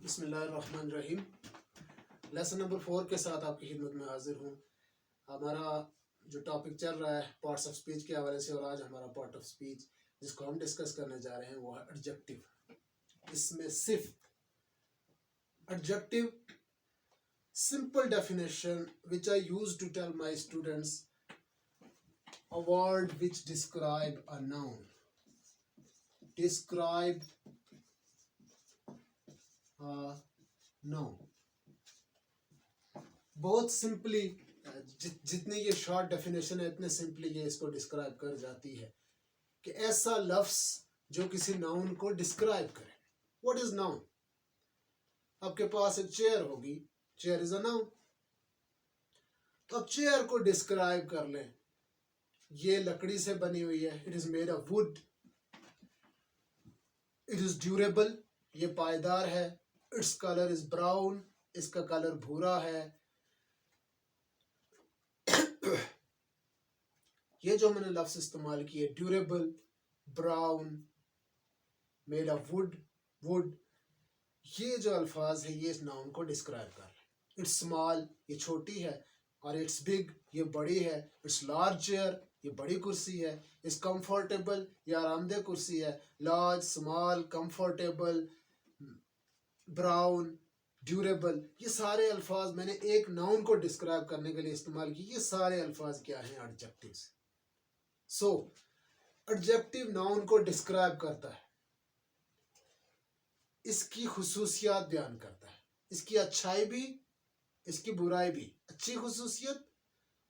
बिस्मिल्लाहिर्रहमानिर्रहीम। Lesson number 4 के साथ आपकी खिदमत में हाजिर हूँ। हमारा जो टॉपिक चल रहा है पार्ट्स ऑफ स्पीच के हवाले से, और आज हमारा पार्ट ऑफ स्पीच जिसको हम डिस्कस करने जा रहे हैं वो है एडजेक्टिव। इसमें सिर्फ adjective simple definition which I use to tell my students a word which describe a noun, describe a noun। बहुत सिंपली जितनी ये शॉर्ट डेफिनेशन है इतने सिंपली ये इसको डिस्क्राइब कर जाती है कि ऐसा लफ्ज जो किसी नाउन को डिस्क्राइब करे। What is noun? आपके पास एक चेयर होगी, चेयर इज अ नाउन। तो अब चेयर को डिस्क्राइब कर लें, ये लकड़ी से बनी हुई है, it is made of would, it is durable, ये पायदार है, इट्स कलर इज ब्राउन, इसका कलर भूरा है। ये जो मैंने लफ्ज इस्तेमाल किए, durable, brown, made of would, would, ये जो अल्फाज है ये इस नाउन को डिस्क्राइब कर रहे हैं। इट्स स्मॉल, ये छोटी है, और इट्स बिग, ये बड़ी है। इट्स लार्ज चेयर, ये बड़ी कुर्सी है। इट्स कंफर्टेबल, ये आरामदेह कुर्सी है। Large, small, comfortable, brown, durable, ये सारे अल्फाज मैंने एक नाउन को डिस्क्राइब करने के लिए इस्तेमाल किए। ये सारे अल्फाज क्या हैं? एडजेक्टिव्स। सो एडजेक्टिव नाउन को डिस्क्राइब करता है, इसकी खुसूसियात बयान करता है, इसकी अच्छाई भी, इसकी बुराई भी। अच्छी खुसूसियत,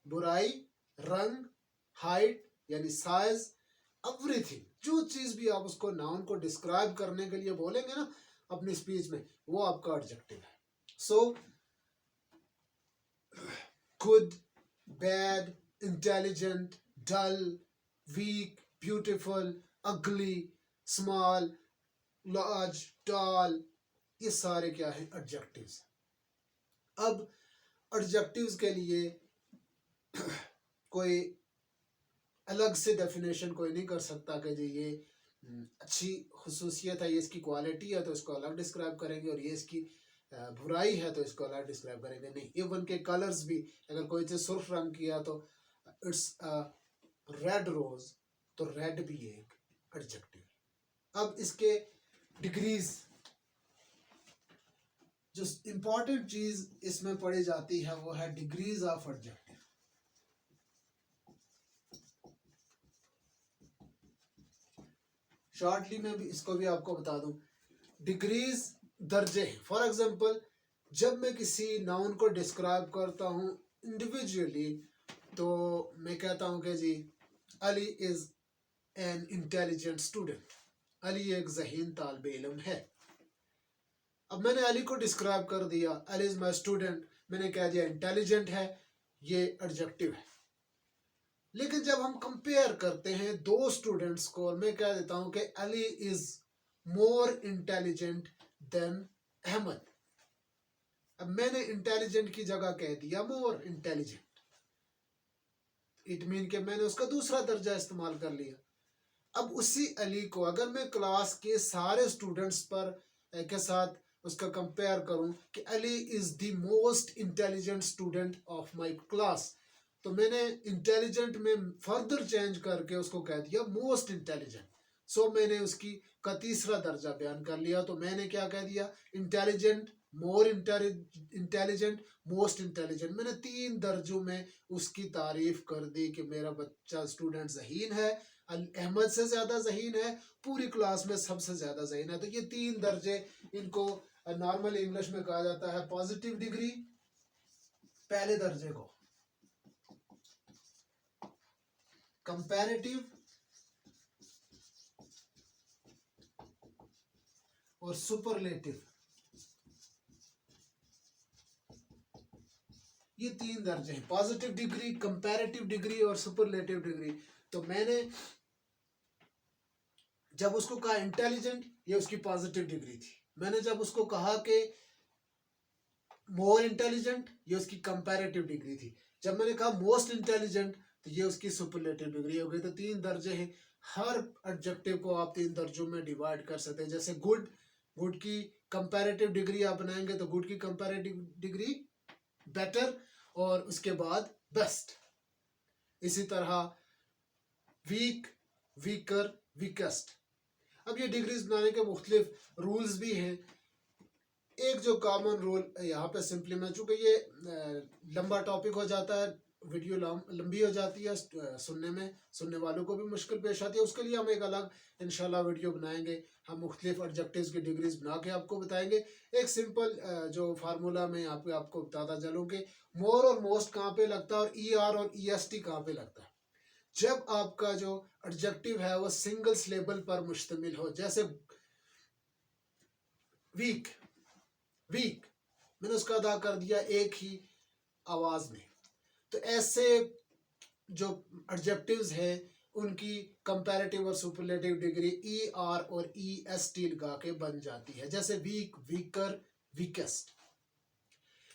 बुराई, रंग, हाइट यानी साइज, एवरीथिंग। जो चीज भी आप उसको नाउन को डिस्क्राइब करने के लिए बोलेंगे ना अपनी स्पीच में, वो आपका एडजेक्टिव है। सो गुड, बैड, इंटेलिजेंट, डल, वीक, ब्यूटीफुल, अगली, स्मॉल, लार्ज, टॉल, ये सारे क्या है? एडजेक्टिव्स। अब एडजेक्टिव्स के लिए कोई अलग से डेफिनेशन कोई नहीं कर सकता कि जी ये अच्छी खुसूसियत है, ये इसकी क्वालिटी है तो इसको अलग डिस्क्राइब करेंगे, और ये इसकी बुराई है तो इसको अलग डिस्क्राइब करेंगे। नहीं, इवन के कलर्स भी, अगर कोई चीज सुर्ख रंग किया तो इट्स रेड रोज, तो रेड भी एक एडजेक्टिव। अब इसके डिग्रीज, जो इंपॉर्टेंट चीज इसमें पढ़ी जाती है वो है डिग्रीज ऑफ एडजेक्टिव। शॉर्टली मैं भी इसको भी आपको बता दूं, डिग्रीज दर्जे हैं। फॉर एग्जांपल, जब मैं किसी नाउन को डिस्क्राइब करता हूं इंडिविजुअली, तो मैं कहता हूं कि जी Ali is an intelligent student, Ali एक ज़हीन तालिब इल्म है। अब मैंने अली को डिस्क्राइब कर दिया, अली इज माई स्टूडेंट, मैंने कह दिया इंटेलिजेंट है, ये एडजेक्टिव है। लेकिन जब हम कंपेयर करते हैं दो स्टूडेंट्स को, और मैं कह देता हूं कि Ali is more intelligent than Ahmad, अब मैंने इंटेलिजेंट की जगह कह दिया मोर इंटेलिजेंट, इट मीन कि मैंने उसका दूसरा दर्जा इस्तेमाल कर लिया। अब उसी अली को अगर मैं क्लास के सारे स्टूडेंट्स पर के साथ उसका कंपेयर करूं कि Ali is the most intelligent student of my class, तो मैंने इंटेलिजेंट में फर्दर चेंज करके उसको कह दिया मोस्ट इंटेलिजेंट। सो मैंने उसकी का तीसरा दर्जा बयान कर लिया। तो मैंने क्या कह दिया? Intelligent, more intelligent, most intelligent. मैंने 3 दर्जों में उसकी तारीफ कर दी कि मेरा बच्चा स्टूडेंट ज़हीन है, अहमद से ज्यादा ज़हीन है, पूरी क्लास में सबसे ज्यादा ज़हीन है। तो ये 3 दर्जे, इनको नॉर्मल इंग्लिश में कहा जाता है पॉजिटिव डिग्री, पहले दर्जे को कंपैरेटिव और सुपरलेटिव। ये 3 दर्जे हैं, पॉजिटिव डिग्री, कंपैरेटिव डिग्री और सुपरलेटिव डिग्री। तो मैंने जब उसको कहा इंटेलिजेंट, ये उसकी पॉजिटिव डिग्री थी। मैंने जब उसको कहा कि मोर इंटेलिजेंट, ये उसकी कंपैरेटिव डिग्री थी। जब मैंने कहा मोस्ट इंटेलिजेंट, तो ये उसकी सुपरलेटिव डिग्री हो गई। तो 3 दर्जे हैं। हर एडजेक्टिव को आप 3 दर्जों में डिवाइड कर सकते हैं। जैसे गुड, गुड की कंपैरेटिव डिग्री आप बनाएंगे तो गुड की कंपैरेटिव डिग्री बेटर, और उसके बाद बेस्ट। इसी तरह वीक, वीकर, वीकेस्ट। अब ये डिग्रीज बनाने के मुख्तलिफ रूल्स भी हैं। एक जो कॉमन रूल यहाँ पे सिंपली मैं, चूंकि ये लंबा टॉपिक हो जाता है, वीडियो लंबी हो जाती है, सुनने वालों को भी मुश्किल पेश आती है, उसके लिए हम एक अलग इंशाल्लाह वीडियो बनाएंगे। हम मुख्तलिफ एडजेक्टिव्स की डिग्रीज बना के आपको बताएंगे। एक सिंपल जो फार्मूला मैं यहाँ पे आपको बताता चलूँ कि मोर और मोस्ट कहाँ पे लगता है और ई आर और ई एस टी कहाँ पे लगता है। जब आपका जो एडजेक्टिव है वो सिंगल सिलेबल पर मुश्तमिल हो, जैसे वीक, वीक मैंने उसका अदा कर दिया एक ही आवाज में, तो ऐसे जो एडजेक्टिव्स हैं उनकी कंपैरेटिव और सुपरलेटिव डिग्री ई आर और ई एस टी लगा के बन जाती है, जैसे वीक, वीकर, वीकेस्ट।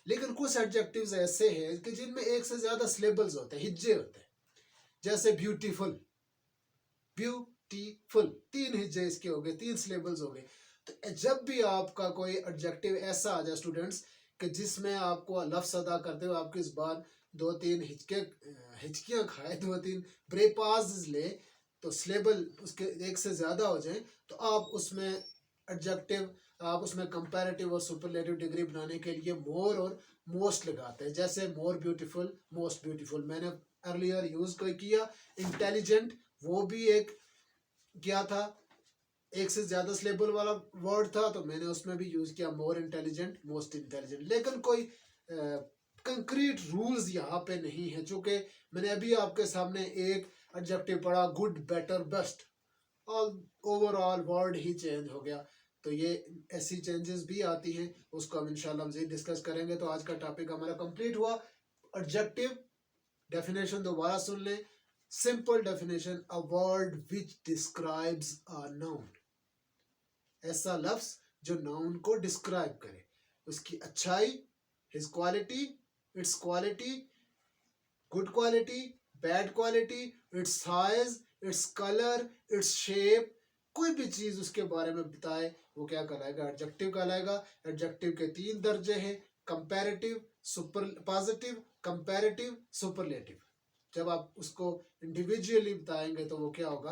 लेकिन कुछ एडजेक्टिव्स ऐसे हैं कि जिनमें एक से ज्यादा सिलेबल्स होते हैं, हिज्जे होते हैं, जैसे ब्यूटीफुल, ब्यूटीफुल, 3 हिज्जे इसके हो गए, 3 सिलेबल्स हो गए। तो जब भी आपका कोई एडजेक्टिव ऐसा आ जाए स्टूडेंट्स कि जिसमें आपको लफ्ज अदा करते हुए आपकी जुबान 2-3 हिचकियां खाए, 2-3 ब्रेपाज ले, तो सिलेबल उसके एक से ज्यादा हो जाए, तो आप उसमें एडजेक्टिव, आप उसमें कंपैरेटिव और सुपरलेटिव डिग्री बनाने के लिए मोर और मोस्ट लगाते हैं। जैसे मोर ब्यूटीफुल, मोस्ट ब्यूटीफुल मैंने अर्लियर यूज किया। इंटेलिजेंट, वो भी एक क्या था, एक से ज्यादा सिलेबल वाला वर्ड था, तो मैंने उसमें भी यूज किया मोर इंटेलिजेंट, मोस्ट इंटेलिजेंट। लेकिन कोई कंक्रीट रूल्स यहाँ पे नहीं है, चूंकि मैंने अभी आपके सामने एक एडजेक्टिव पढ़ा, good, better, best, all overall word ही चेंज हो गया। तो ये ऐसी चेंजेस भी आती हैं, उसको हम इंशाल्लाह मज़ीद डिस्कस करेंगे। तो आज का टॉपिक हमारा कंप्लीट हुआ। एडजेक्टिव डेफिनेशन दोबारा सुन लें। Simple definition, a word which describes a noun, ऐसा लफ्ज जो नाउन को डिस्क्राइब करे, उसकी अच्छाई, his quality, it's quality, good quality, bad quality, it's size, its colour, its shape, कोई भी चीज उसके बारे में बताए, वो क्या कहलाएगा, एडजेक्टिव कहलाएगा। एडजेक्टिव के 3 दर्जे हैं, comparative, super positive, comparative, superlative. जब आप उसको इंडिविजुअली बताएंगे तो वो क्या होगा,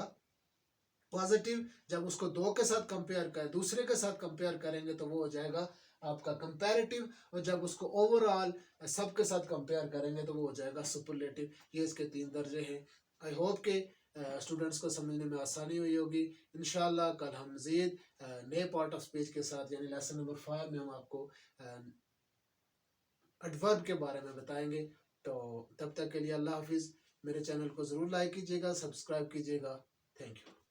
पॉजिटिव। जब उसको 2 के साथ कंपेयर करें, दूसरे के साथ कंपेयर करेंगे तो वो हो जाएगा आपका कंपैरेटिव, और जब उसको ओवरऑल सबके साथ कंपेयर करेंगे तो वो हो जाएगा सुपरलेटिव। ये इसके 3 दर्जे हैं। आई होप के स्टूडेंट्स को समझने में आसानी हुई होगी। इंशाल्लाह कल हम मज़ीद नए पार्ट ऑफ स्पीच के साथ, यानी लेसन नंबर 5 में हम आपको एडवर्ब के बारे में बताएंगे। तो तब तक के लिए अल्लाह हाफिज़। मेरे चैनल को ज़रूर लाइक कीजिएगा, सब्सक्राइब कीजिएगा। Thank you.